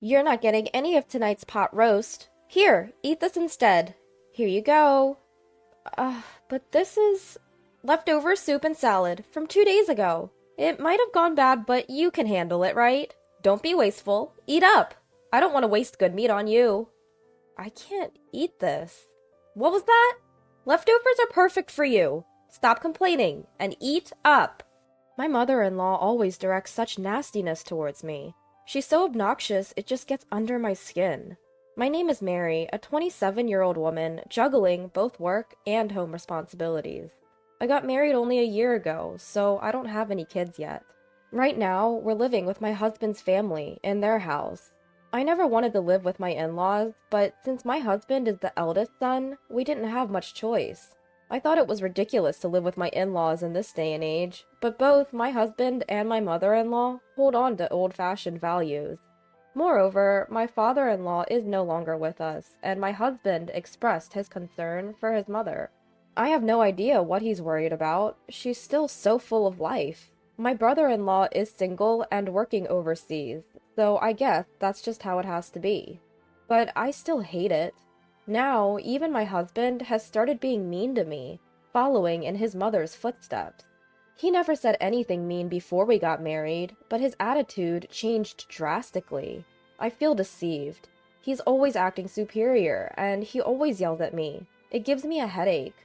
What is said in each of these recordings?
You're not getting any of tonight's pot roast. Here, eat this instead. Here you go. But this is leftover soup and salad from 2 days ago. It might have gone bad, but you can handle it, right? Don't be wasteful. Eat up. I don't want to waste good meat on you. I can't eat this. What was that? Leftovers are perfect for you. Stop complaining and eat up. My mother-in-law always directs such nastiness towards me. She's so obnoxious, it just gets under my skin. My name is Mary, a 27-year-old woman juggling both work and home responsibilities. I got married only a year ago, so I don't have any kids yet. Right now, we're living with my husband's family in their house. I never wanted to live with my in-laws, but since my husband is the eldest son, we didn't have much choice. I thought it was ridiculous to live with my in-laws in this day and age, but both my husband and my mother-in-law hold on to old-fashioned values. Moreover, my father-in-law is no longer with us, and my husband expressed his concern for his mother. I have no idea what he's worried about. She's still so full of life. My brother-in-law is single and working overseas, so I guess that's just how it has to be. But I still hate it. Now, even my husband has started being mean to me, following in his mother's footsteps. He never said anything mean before we got married, but his attitude changed drastically. I feel deceived. He's always acting superior, and he always yells at me. It gives me a headache.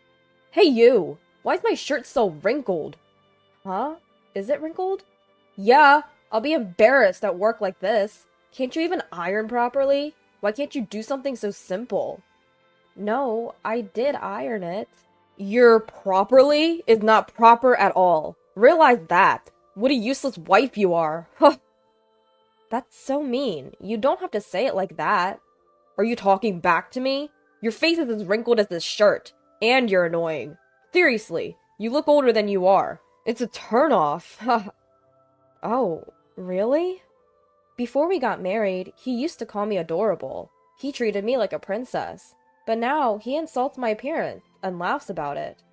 Hey you! Why is my shirt so wrinkled? Huh? Is it wrinkled? Yeah, I'll be embarrassed at work like this. Can't you even iron properly? Why can't you do something so simple? No, I did iron it. Your properly is not proper at all. Realize that. What a useless wife you are. Huh. That's so mean. You don't have to say it like that. Are you talking back to me? Your face is as wrinkled as this shirt. And you're annoying. Seriously, you look older than you are. It's a turnoff. Oh, really? Before we got married, he used to call me adorable. He treated me like a princess. But now, he insults my appearance and laughs about it.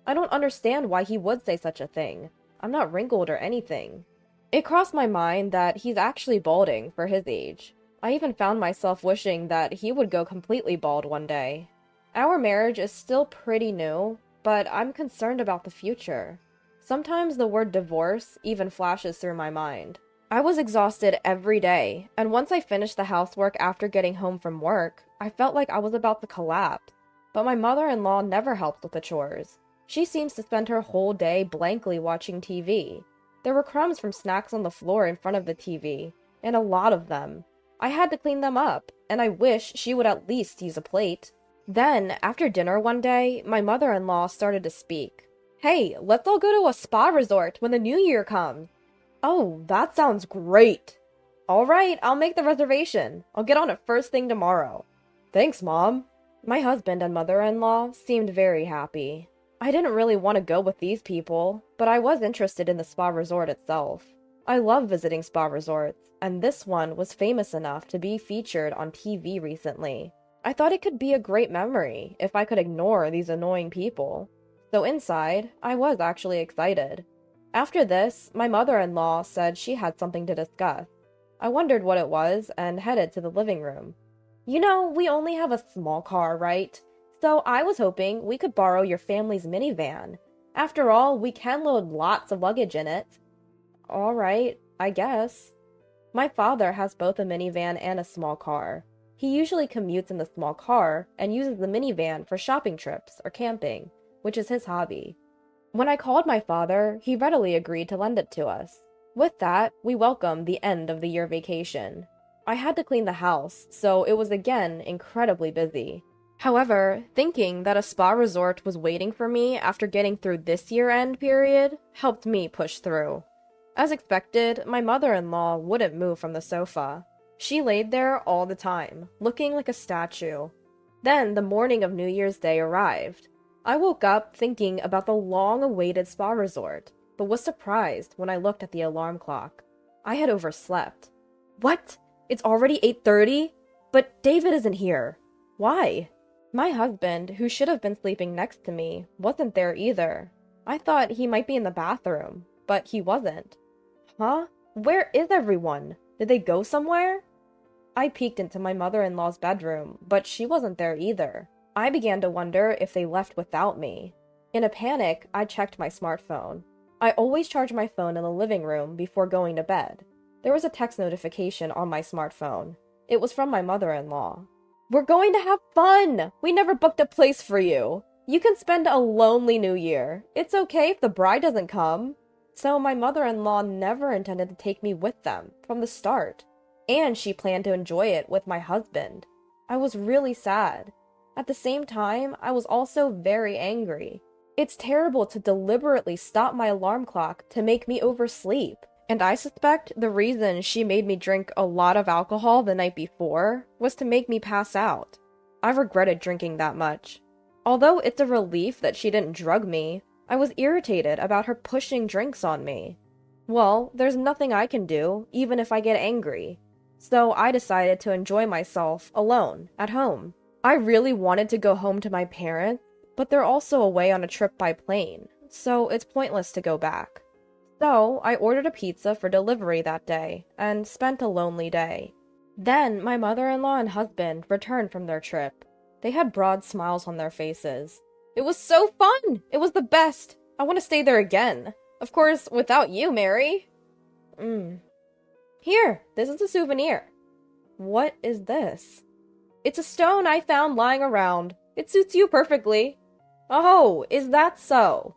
I don't understand why he would say such a thing. I'm not wrinkled or anything. It crossed my mind that he's actually balding for his age. I even found myself wishing that he would go completely bald one day. Our marriage is still pretty new, but I'm concerned about the future. Sometimes the word divorce even flashes through my mind. I was exhausted every day, and once I finished the housework after getting home from work, I felt like I was about to collapse. But my mother-in-law never helped with the chores. She seems to spend her whole day blankly watching TV. There were crumbs from snacks on the floor in front of the TV, and a lot of them. I had to clean them up, and I wish she would at least use a plate. Then, after dinner one day, my mother-in-law started to speak. Hey, let's all go to a spa resort when the new year comes. Oh, that sounds great. All right, I'll make the reservation. I'll get on it first thing tomorrow. Thanks, Mom. My husband and mother-in-law seemed very happy. I didn't really want to go with these people, but I was interested in the spa resort itself. I love visiting spa resorts, and this one was famous enough to be featured on TV recently. I thought it could be a great memory if I could ignore these annoying people. So inside, I was actually excited. After this, my mother-in-law said she had something to discuss. I wondered what it was and headed to the living room. You know, we only have a small car, right? So I was hoping we could borrow your family's minivan. After all, we can load lots of luggage in it. All right, I guess. My father has both a minivan and a small car. He usually commutes in the small car and uses the minivan for shopping trips or camping, which is his hobby. When I called my father, he readily agreed to lend it to us. With that, we welcomed the end of the year vacation. I had to clean the house, so it was again incredibly busy. However, thinking that a spa resort was waiting for me after getting through this year-end period helped me push through. As expected, my mother-in-law wouldn't move from the sofa. She laid there all the time, looking like a statue. Then the morning of New Year's Day arrived. I woke up thinking about the long-awaited spa resort, but was surprised when I looked at the alarm clock. I had overslept. What? It's already 8:30? But David isn't here. Why? My husband, who should have been sleeping next to me, wasn't there either. I thought he might be in the bathroom, but he wasn't. Huh? Where is everyone? Did they go somewhere? I peeked into my mother-in-law's bedroom, but she wasn't there either. I began to wonder if they left without me. In a panic, I checked my smartphone. I always charge my phone in the living room before going to bed. There was a text notification on my smartphone. It was from my mother-in-law. "We're going to have fun! We never booked a place for you! You can spend a lonely New Year. It's okay if the bride doesn't come." So my mother-in-law never intended to take me with them from the start. And she planned to enjoy it with my husband. I was really sad. At the same time, I was also very angry. It's terrible to deliberately stop my alarm clock to make me oversleep. And I suspect the reason she made me drink a lot of alcohol the night before was to make me pass out. I regretted drinking that much. Although it's a relief that she didn't drug me, I was irritated about her pushing drinks on me. Well, there's nothing I can do, even if I get angry. So I decided to enjoy myself alone, at home. I really wanted to go home to my parents, but they're also away on a trip by plane, so it's pointless to go back. So I ordered a pizza for delivery that day, and spent a lonely day. Then my mother-in-law and husband returned from their trip. They had broad smiles on their faces. "It was so fun! It was the best! I want to stay there again. Of course, without you, Mary." "Here, this is a souvenir." "What is this?" "It's a stone I found lying around. It suits you perfectly." "Oh, is that so?"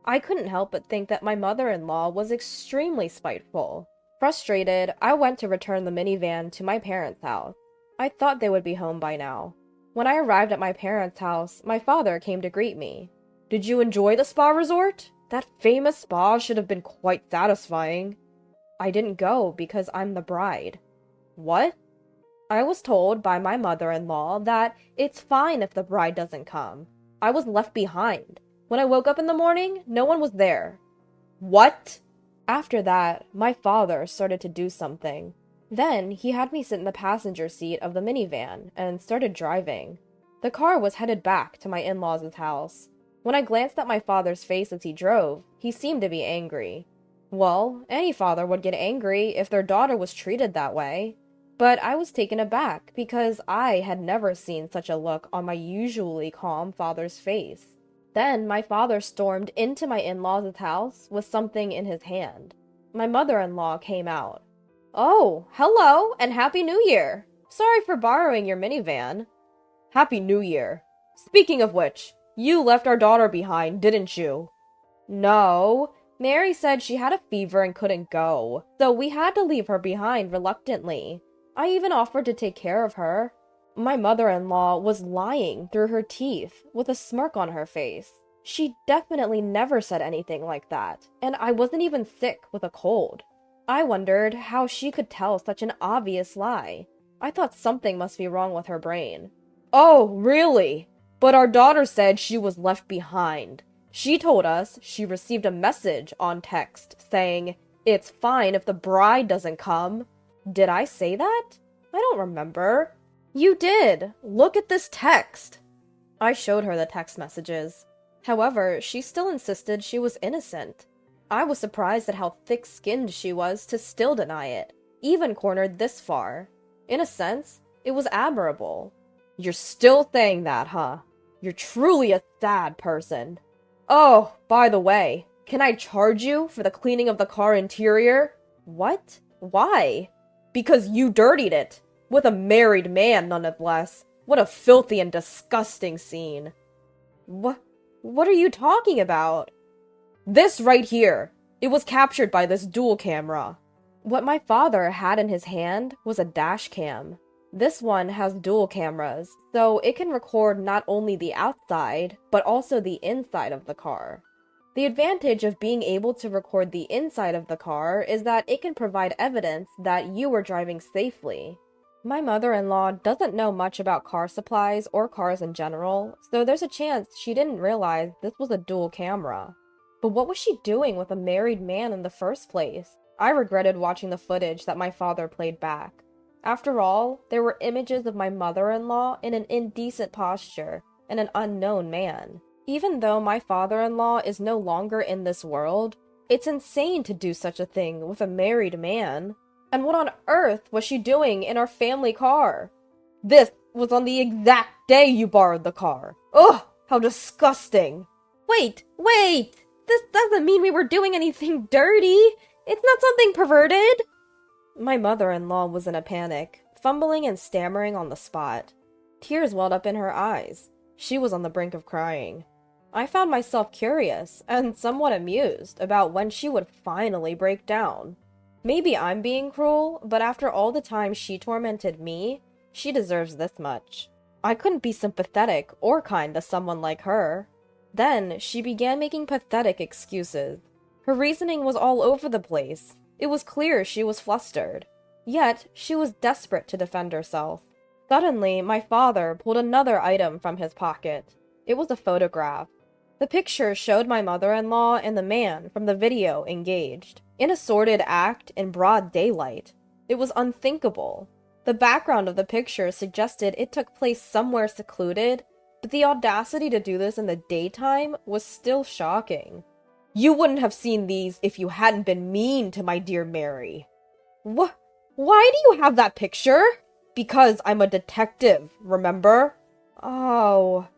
I couldn't help but think that my mother-in-law was extremely spiteful. Frustrated, I went to return the minivan to my parents' house. I thought they would be home by now. When I arrived at my parents' house, my father came to greet me. "Did you enjoy the spa resort? That famous spa should have been quite satisfying." "I didn't go because I'm the bride." "What?" "I was told by my mother-in-law that it's fine if the bride doesn't come. I was left behind. When I woke up in the morning, no one was there." "What?" After that, my father started to do something. Then he had me sit in the passenger seat of the minivan and started driving. The car was headed back to my in-laws' house. When I glanced at my father's face as he drove, he seemed to be angry. Well, any father would get angry if their daughter was treated that way. But I was taken aback because I had never seen such a look on my usually calm father's face. Then my father stormed into my in-laws' house with something in his hand. My mother-in-law came out. "Oh, hello, and Happy New Year! Sorry for borrowing your minivan." "Happy New Year. Speaking of which, you left our daughter behind, didn't you?" "No. Mary said she had a fever and couldn't go, so we had to leave her behind reluctantly. I even offered to take care of her." My mother-in-law was lying through her teeth, with a smirk on her face. She definitely never said anything like that, and I wasn't even sick with a cold. I wondered how she could tell such an obvious lie. I thought something must be wrong with her brain. "Oh, really? But our daughter said she was left behind. She told us she received a message on text saying, 'It's fine if the bride doesn't come.' Did I say that? I don't remember." "You did! Look at this text!" I showed her the text messages. However, she still insisted she was innocent. I was surprised at how thick-skinned she was to still deny it, even cornered this far. In a sense, it was admirable. "You're still saying that, huh? You're truly a sad person. Oh, by the way, can I charge you for the cleaning of the car interior?" "What? Why?" "Because you dirtied it. With a married man, nonetheless. What a filthy and disgusting scene." What are you talking about?" "This right here. It was captured by this dual camera." What my father had in his hand was a dash cam. This one has dual cameras, so it can record not only the outside, but also the inside of the car. The advantage of being able to record the inside of the car is that it can provide evidence that you were driving safely. My mother-in-law doesn't know much about car supplies or cars in general, so there's a chance she didn't realize this was a dual camera. But what was she doing with a married man in the first place? I regretted watching the footage that my father played back. After all, there were images of my mother-in-law in an indecent posture and an unknown man. Even though my father-in-law is no longer in this world, it's insane to do such a thing with a married man. And what on earth was she doing in our family car? This was on the exact day you borrowed the car. Ugh, how disgusting. Wait! This doesn't mean we were doing anything dirty. It's not something perverted. My mother-in-law was in a panic, fumbling and stammering on the spot. Tears welled up in her eyes. She was on the brink of crying. I found myself curious and somewhat amused about when she would finally break down. Maybe I'm being cruel, but after all the time she tormented me, she deserves this much. I couldn't be sympathetic or kind to someone like her. Then she began making pathetic excuses. Her reasoning was all over the place. It was clear she was flustered. Yet she was desperate to defend herself. Suddenly, my father pulled another item from his pocket. It was a photograph. The picture showed my mother-in-law and the man from the video engaged, in a sordid act in broad daylight. It was unthinkable. The background of the picture suggested it took place somewhere secluded, but the audacity to do this in the daytime was still shocking. You wouldn't have seen these if you hadn't been mean to my dear Mary. Why do you have that picture? Because I'm a detective, remember? Oh.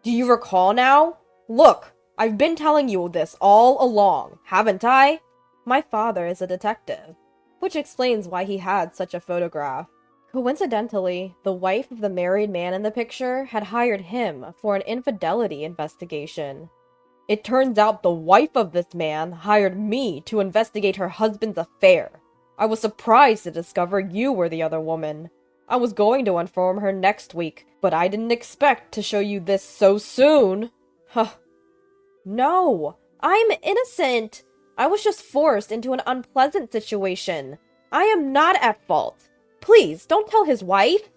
Do you recall now? Look, I've been telling you this all along, haven't I? My father is a detective, which explains why he had such a photograph. Coincidentally, the wife of the married man in the picture had hired him for an infidelity investigation. It turns out the wife of this man hired me to investigate her husband's affair. I was surprised to discover you were the other woman. I was going to inform her next week, but I didn't expect to show you this so soon. Huh. No, I'm innocent. I was just forced into an unpleasant situation. I am not at fault. Please, don't tell his wife.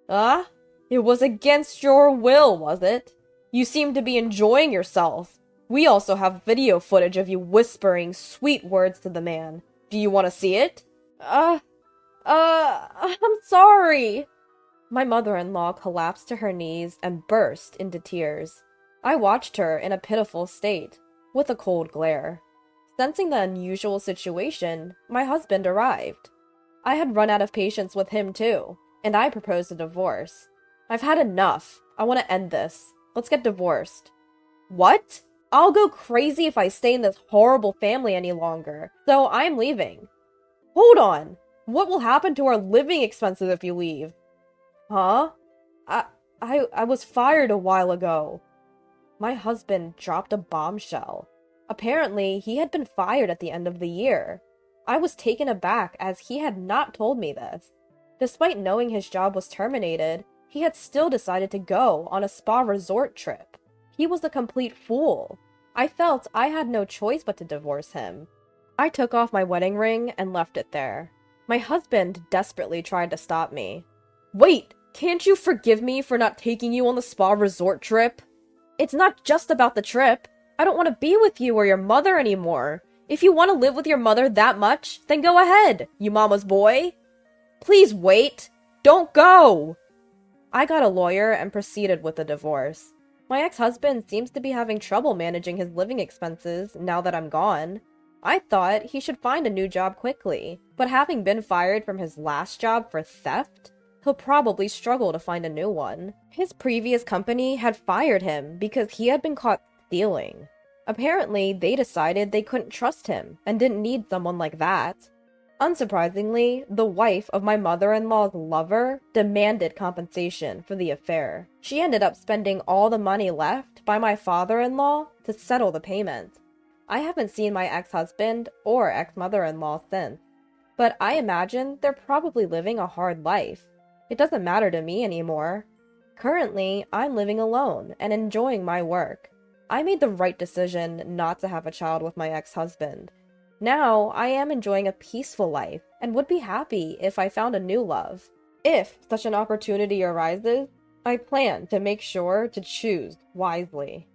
It was against your will, was it? You seem to be enjoying yourself. We also have video footage of you whispering sweet words to the man. Do you want to see it? I'm sorry. My mother-in-law collapsed to her knees and burst into tears. I watched her in a pitiful state, with a cold glare. Sensing the unusual situation, my husband arrived. I had run out of patience with him too, and I proposed a divorce. I've had enough. I want to end this. Let's get divorced. What? I'll go crazy if I stay in this horrible family any longer, so I'm leaving. Hold on. What will happen to our living expenses if you leave? Huh? I was fired a while ago. My husband dropped a bombshell. Apparently, he had been fired at the end of the year. I was taken aback as he had not told me this. Despite knowing his job was terminated, he had still decided to go on a spa resort trip. He was a complete fool. I felt I had no choice but to divorce him. I took off my wedding ring and left it there. My husband desperately tried to stop me. Wait, can't you forgive me for not taking you on the spa resort trip? It's not just about the trip. I don't want to be with you or your mother anymore. If you want to live with your mother that much, then go ahead, you mama's boy. Please wait. Don't go. I got a lawyer and proceeded with the divorce. My ex-husband seems to be having trouble managing his living expenses now that I'm gone. I thought he should find a new job quickly, but having been fired from his last job for theft, he'll probably struggle to find a new one. His previous company had fired him because he had been caught stealing. Apparently, they decided they couldn't trust him and didn't need someone like that. Unsurprisingly, the wife of my mother-in-law's lover demanded compensation for the affair. She ended up spending all the money left by my father-in-law to settle the payment. I haven't seen my ex-husband or ex-mother-in-law since, but I imagine they're probably living a hard life. It doesn't matter to me anymore. Currently, I'm living alone and enjoying my work. I made the right decision not to have a child with my ex-husband. Now, I am enjoying a peaceful life and would be happy if I found a new love. If such an opportunity arises, I plan to make sure to choose wisely.